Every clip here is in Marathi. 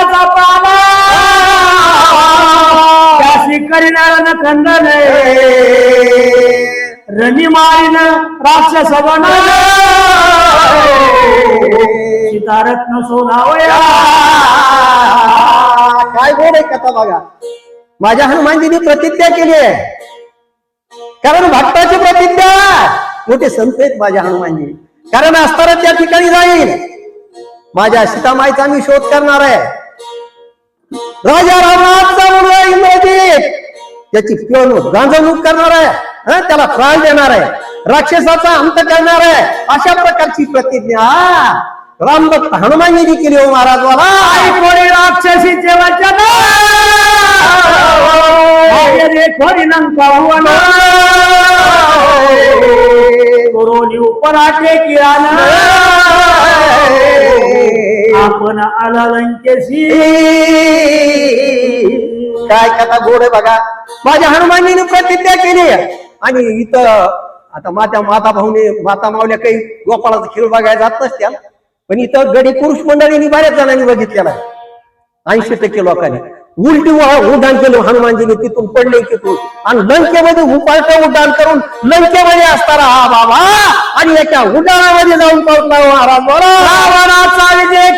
प्राणाचा प्राणा त्याशी करणार न खंडन रणी मारीन राक्षस बन सीतारत्न सोनावया. काय गोड आहे कथा बघा. माझ्या हनुमानजीने प्रतिज्ञा केली आहे, कारण भक्ताची प्रतिज्ञा मोठे संत आहेत माझ्या हनुमानजी. कारण असताना त्या ठिकाणी जाईल, माझ्या सीतामाईचा मी शोध करणार आहे. राजा रावणाचा मुलगा इंद्रजित त्याची गांजवणूक करणार आहे, त्याला त्रास देणार आहे, राक्षसाचा अंत करणार आहे. अशा प्रकारची प्रतिज्ञा रामभक्त हनुमानजीने केली हो महाराज. मला कोणी राक्षसीचे वचन कोणी लंकावन गुरुनी उपराटे किराण आपण आला लंकेशी. काय कथा गोड आहे बघा. माझ्या हनुमानजीने प्रतिज्ञा केली. आणि इथं आता माता भाऊने माता मावल्या काही गोपाळाचा खेळ बघायला जात नसत्या, पण इथं गडी पुरुष मंडळींनी बऱ्याच जणांनी बघितलेला. 80% लोकांनी उलटी उड्डाण केलं हनुमानजीने, तिथून पडले तिथून आणि लंकेमध्ये उपालट उड्डाण करून लंकेमध्ये असताना हा बाबा आणि एका उड्डाणामध्ये जाऊन पोहोचला महाराज. रावणाचा विजय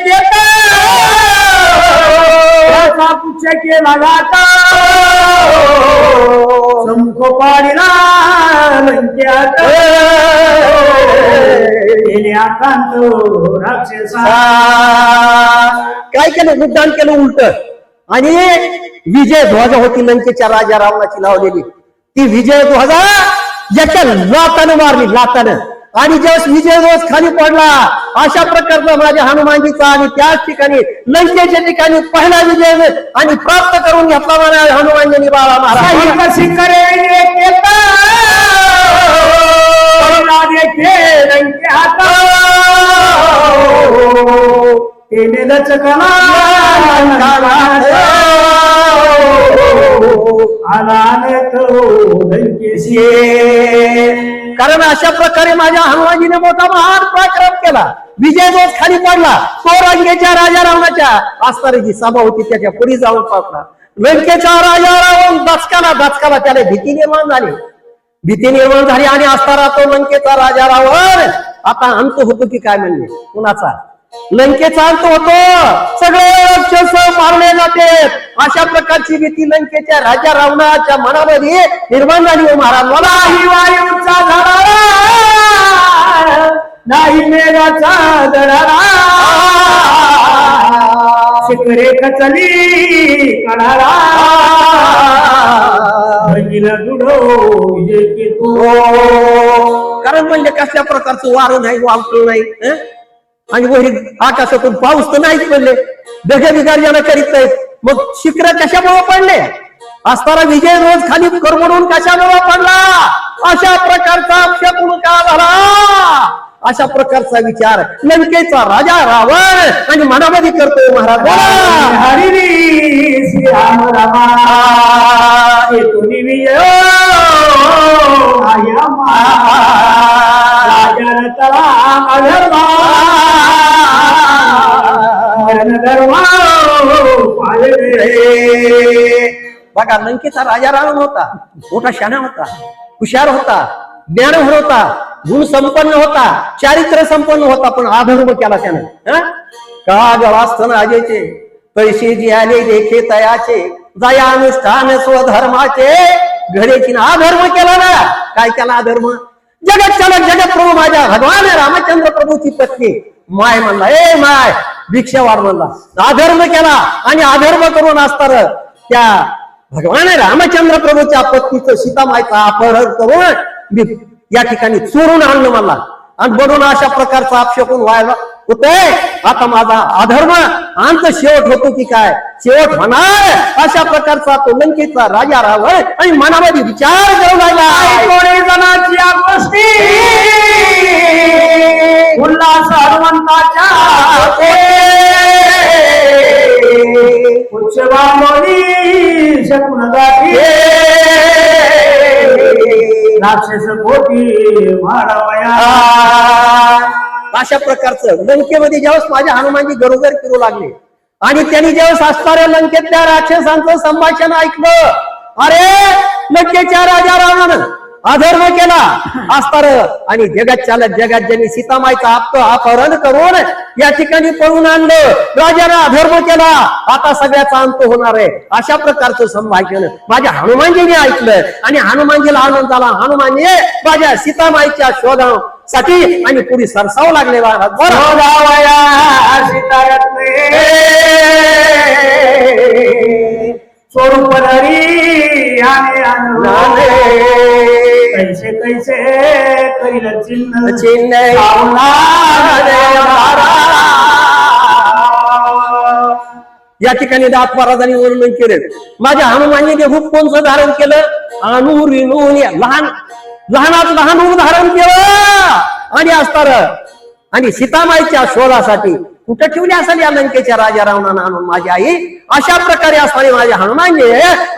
केला गाता संख पाडीला लंक्यात राक्षसा. काय केलं? उड्डाण केलं उलट. आणि विजय ध्वजा होती लंकेच्या राजा रावणाची लावलेली, ती विजय ध्वजा ज्याच्या लातानं मारली, लातानं. आणि ज्यावेळेस विजय ध्वज खाली पडला, अशा प्रकारचा माझ्या हनुमानजीचा आणि त्याच ठिकाणी लंकेच्या ठिकाणी पहिला विजय आणि प्राप्त करून घेतला माझ्या हनुमानजींनी. बाळा महाराज कारण अशा प्रकारे माझ्या हनुमानजीने मोठा महान पराक्रम केला. विजय ध्वज खाली पडला, तो लंकेच्या राजा रावणाच्या असणारी जी सभा होती त्याच्या पुढे जाऊन पाहला. लंकेचा राजा रावण दचकाला त्याला भीती निर्माण झाली आणि असताना तो लंकेचा राजा रावण आता अंत होतो की काय म्हणले कुणाचा? लंकेचा अंत होतो, सगळे राक्षस मारले जाते. अशा प्रकारची भीती लंकेच्या राजा रावणाच्या मनामध्ये निर्माण झाली हो महाराज. मला ही वायूचा धडारा नाही मेघाचा दडारा शिखरे कचली कडारा कारण म्हणजे कसल्या प्रकारचं वारं नाही, वावटं नाही, आणि वरी आकाशातून पाऊस तर नाहीच पडले, ढगे बिगार्जना करीत नाहीत. मग शिखर कशामुळे पडले? असताना विजय रोज खाली करमडून कशामुळे पडला? अशा प्रकारचा अपशकुन का झाला? अशा प्रकारचा विचार लंकेचा राजा रावण आणि मनामध्ये करतो महाराज. हरी श्रीराम रामा विजय बघा, लंकेचा राजा रावण होता, मोठा शाणा होता, हुशार होता, ज्ञानभर होता, गुण संपन्न होता, चारित्र्य संपन्न होता, पण अधर्म केला त्यानं. का गवास्तन आजेचे पैसे जी आले देखे तयाचे जया अनुष्ठान स्वधर्माचे घडेची अधर्म केला ना. काय केला अधर्म? जगत चालक जगत प्रभू माझ्या भगवान रामचंद्र प्रभूची पत्नी माय म्हणला, ए माय भिक्षा वाढ म्हणला. अधर्म केला आणि अधर्म करून असताना त्या भगवान रामचंद्र प्रभूच्या पत्नीचं सीतामाईचं अपहरण करून या ठिकाणी चोरून आणलं मला. आणि म्हणून अशा प्रकारचा अपशकुन व्हायला होतोय. आता माझा अधर्म अंत शेवट होतो की काय? शेवट होणार. अशा प्रकारचा तो लंकेचा राजा रावण आणि मनामध्ये विचार करू लागला. कोणी जणाची या गोष्टी उल्हास हनुमंताच्या उच्चवामोनी शकुन गाठी राक्षस कोटी माळवया. अशा प्रकारचं लंकेमध्ये ज्यावेळेस माझ्या हनुमानजी गरोदर फिरू लागले आणि त्यांनी ज्यावेळेस असणाऱ्या लंकेतल्या राक्षसांचं संभाषण ऐकलं, अरे लंकेच्या राजा रावणानं अधर्म केला असणार आणि जगात चालत जगात ज्यांनी सीतामाईचं अपहरण करून या ठिकाणी पळून आणलं, राजाने अधर्म केला, आता सगळ्याचा अंत होणार आहे, अशा प्रकारचं संभाषण माझ्या हनुमानजीने ऐकलं. आणि हनुमानजीला आनंद झाला. हनुमानजी माझ्या सीतामाईच्या शोधासाठी आणि पुढे सरसावू लागले. शोधावया सीतारत्ने स्वरूप धरी आणि आणले. कैसे कैसे कैल चिन्ह चिन्ह या ठिकाणी दात महाराजांनी वर्णन केले. माझ्या हनुमानजीने रूप कोणचं धारण केलं? अनु रिणून लहान लहानात लहान रूप धारण केलं आणि असणार आणि सीतामाईच्या शोधासाठी कुठं ठेवली असेल या लंकेच्या राजा रावणानं आणून माझी आई, अशा प्रकारे असणारे माझे हनुमानजी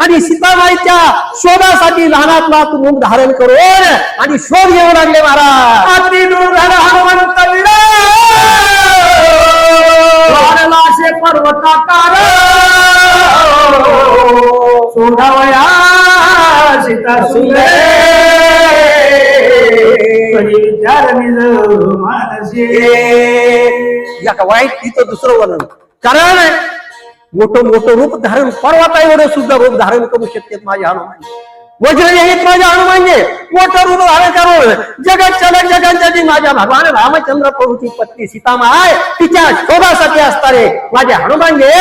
आणि सीतामाईच्या शोधासाठी लहानात लहान रूप धारण करून आणि शोध घेऊ लागले. महाराज अति दुर्धर हनुमंत वारलाशे पर्वताकार शोधावया सीता सुंदर विचार निज मानसी. या का वाईट तिचं दुसरं वर्णन. कारण मोठं मोठं रूप धारण पर्वता एवढं सुद्धा रूप धारण करू शकते माझे हनुमान. वज्र येत माझ्या हनुमानजी मोठं रूप धारण करून जगात चलत जगांच्या माझ्या भगवान रामचंद्र प्रभूची पत्नी सीतामाय तिच्या शोधासाठी असणारे माझे हनुमानजी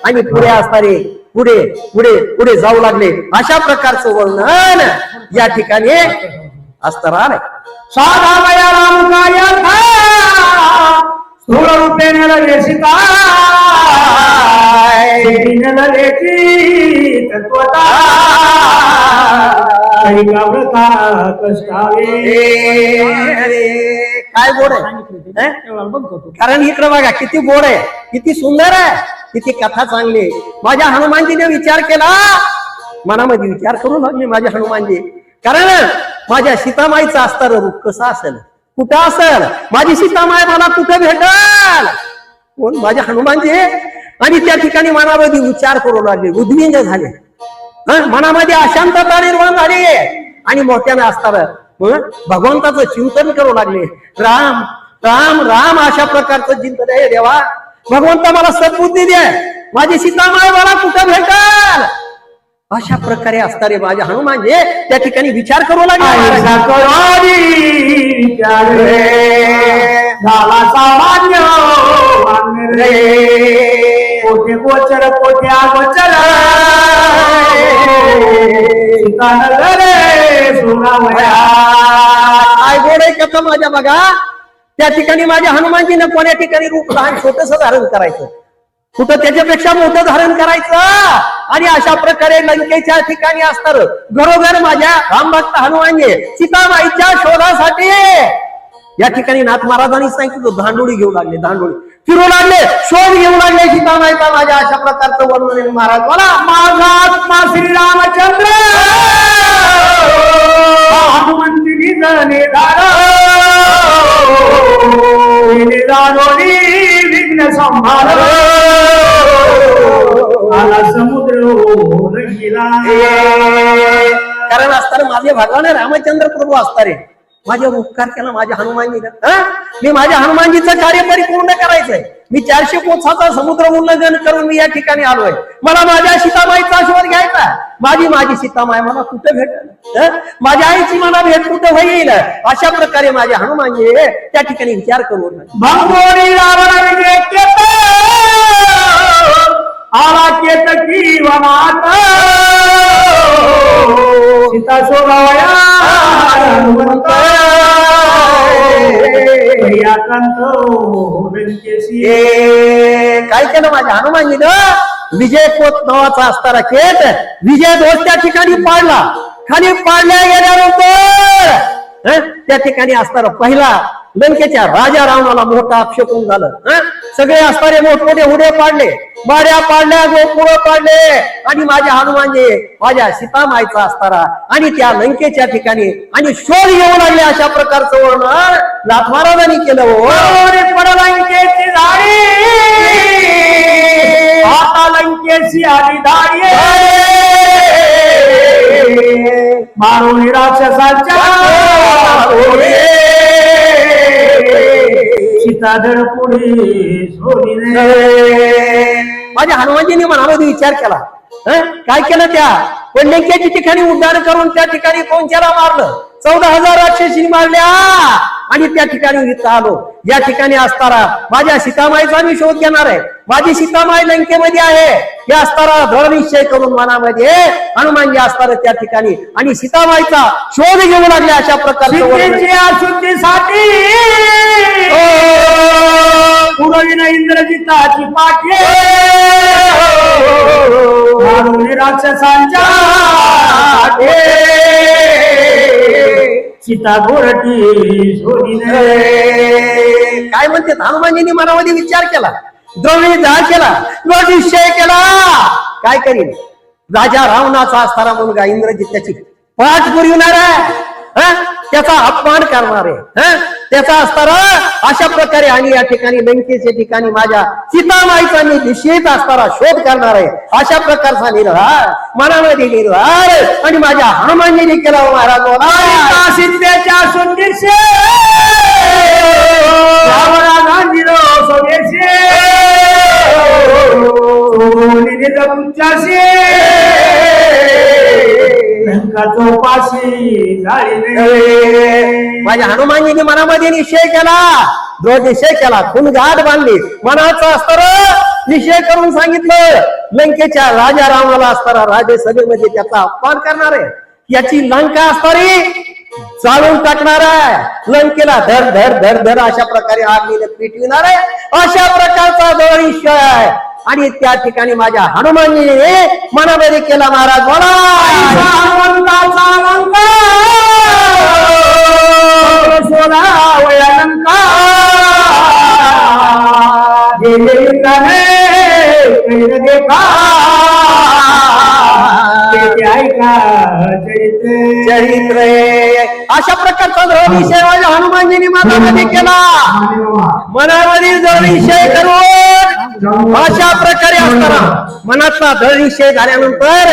आणि पुढे असणारे पुढे पुढे पुढे जाऊ लागले. अशा प्रकारचं वर्णन या ठिकाणी असणार. साधावया राम काय स्थूल रूपेण लगे सीता लगे तत्वता कष्टावे. काय गोड आहे. कारण इकडं बघा किती गोड आहे, किती सुंदर आहे, किती कथा चांगली आहे. माझ्या हनुमानजीने विचार केला, मनामध्ये विचार करू लागले माझ्या हनुमानजी. कारण माझ्या सीतामाईचं असणारं रूप कसं असेल, कुठं असेल, माझी सीतामाई मला कुठं भेटल, कोण माझ्या हनुमानजी. आणि त्या ठिकाणी मनामध्ये विचार करू लागले, उद्विग्न झाले, मनामध्ये अशांतता निर्माण झाली आणि मोठ्याने असणार भगवंताचं चिंतन करू लागले. राम राम राम अशा प्रकारचं चिंतन आहे. देवा भगवंता मला सद्बुद्धी दे, माझी सीतामाई मला कुठं भेटल, अशा प्रकारे असणारे माझ्या हनुमानजी त्या ठिकाणी विचार करू लागले. कोठे गोचर कोठे अगोचर काय गोड आहे कथा माझ्या. बघा त्या ठिकाणी माझ्या हनुमानजीनं कोण्या ठिकाणी रूप लहान छोटस धारण करायचं, कुठं त्याच्यापेक्षा मोठं धारण करायचं आणि अशा प्रकारे लंकेच्या ठिकाणी असणार घरोघर माझ्या रामभक्त हनुमानजी सीतामाईच्या शोधासाठी या ठिकाणी नाथ महाराजांनी सांगितलं धांडोळी घेऊ लागले, धांडोळी फिरू लागले, शोध घेऊ लागले सीतामाईचा. माझ्या अशा प्रकारचं वर्णन महाराज मला. माझा आत्मा श्रीरामचंद्र हनुमंती दानोरी विघ्न संभार आला समुद्र गेला. कारण असताना माझे भगवान रामचंद्र प्रभू असणारे माझ्यावर उपकार केला माझ्या हनुमानजीनं. मी माझ्या हनुमानजीचं कार्य परिपूर्ण करायचंय. मी 400 कोसाचा समुद्र उल्लंघन करून मी या ठिकाणी आलोय. मला माझ्या सीतामाईचा शोध घ्यायचा. माझी सीतामाई मला कुठे भेटेल, माझ्या आईची मला भेट कुठे होईल, अशा प्रकारे माझे हनुमानजी त्या ठिकाणी विचार करून भंगोरी रावण विजय केत आला केतकी वनात सीता शोधावया हनुमंत काय केलं माझ्या हनुमानजीनं? विजय कोत नावाचा असणारा केत विजय ध्वज त्या ठिकाणी पाडला. खाली पाडल्या गेल्यानंतर त्या ठिकाणी असणारा पहिला लंकेच्या राजा रावणाला मोठा अपशकून झालं. सगळे अस्तारे मोठमोठे उडे पाडले, बाड्या पाडल्या, गोपुळ पाडले आणि माझ्या हनुमानजी माझ्या सीतामाईचा अस्तारा आणि त्या लंकेच्या ठिकाणी आणि शोध घेऊ लागले. अशा प्रकारचं वर्णन नाथ महाराजांनी केलं. हो लंकेची झाडी आता लंकेची आली धाडी मारून राक्षसांच्या सीताधड पुढे सोडीने. माझ्या हनुमानजींनी मनामध्ये विचार केला. काय केलं? त्या पण लंकेच्या ठिकाणी उड्डाण करून त्या ठिकाणी कोणत्याला मारलं? 14,000 राक्षसी मारल्या आणि त्या ठिकाणी इथं आलो. या ठिकाणी असताना माझ्या सीतामाईचा मी शोध घेणार आहे. माझी सीतामाई लंकेमध्ये आहे या असताना दृढ निश्चय करून मनामध्ये हनुमानजी असताना त्या ठिकाणी आणि सीतामाईचा शोध घेऊ लागले. अशा प्रकारचे अशुद्धीसाठी पुरविन इंद्रजिताची पाठी राक्षसांच्या सीता गोरटी सोडीने. काय म्हणते? हनुमानजींनी मनामध्ये विचार केला, द्रविधार केला, दृढ निश्चय केला. काय करीन? राजा रावणाचा असणारा मुलगा इंद्रजित त्याची पाठ पुरविणार आहे, त्याचा अपमान करणार आहे, त्याचा असणारा अशा प्रकारे आणि या ठिकाणी लंकेच्या ठिकाणी माझ्या सीतामाईचा मी निश्चित असणारा शोध करणार आहे. अशा प्रकारचा निर्धार मनामध्ये निर्धार आणि माझ्या हनुमानजीने केला. महाराज सिद्धेच्या सुंदीशे माझ्या हनुमानजीने मनामध्ये निश्चय केला, दृढ निश्चय केला, खून गाठ बांधली, मनाचा असताना निश्चय करून सांगितलं लंकेच्या राजा रावणाला असताना राज्यसभेमध्ये त्याचा अपमान करणार आहे, याची लंका असणारी चालून टाकणार आहे, लंकेला धर धर धर धर अशा प्रकारे आगीने पेटविणार आहे. अशा प्रकारचा दृढ निश्चय आहे आणि त्या ठिकाणी माझ्या हनुमानजीने मनामध्ये केला. महाराज बोला चरित्र. अशा प्रकारचा दृढ निश्चय माझ्या हनुमानजीने मनामध्ये केला. मनामध्ये दृढ निश्चय करून अशा प्रकारे असताना मनातला दृढ निश्चय झाल्यानंतर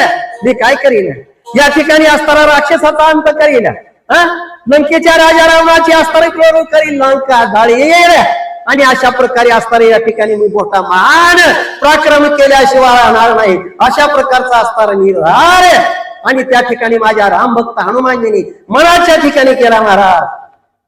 मी काय करीन? या ठिकाणी असताना राक्षसाचा अंत करीन, लंकेच्या राजा रावणाची असताना क्रोध करीन, लंका जाळील आणि अशा प्रकारे असताना या ठिकाणी मी मोठा महान पराक्रम केल्याशिवाय राहणार नाही. अशा प्रकारचा असताना निर्धार आणि त्या ठिकाणी माझ्या रामभक्त हनुमानजींनी मनाच्या ठिकाणी केला. महाराज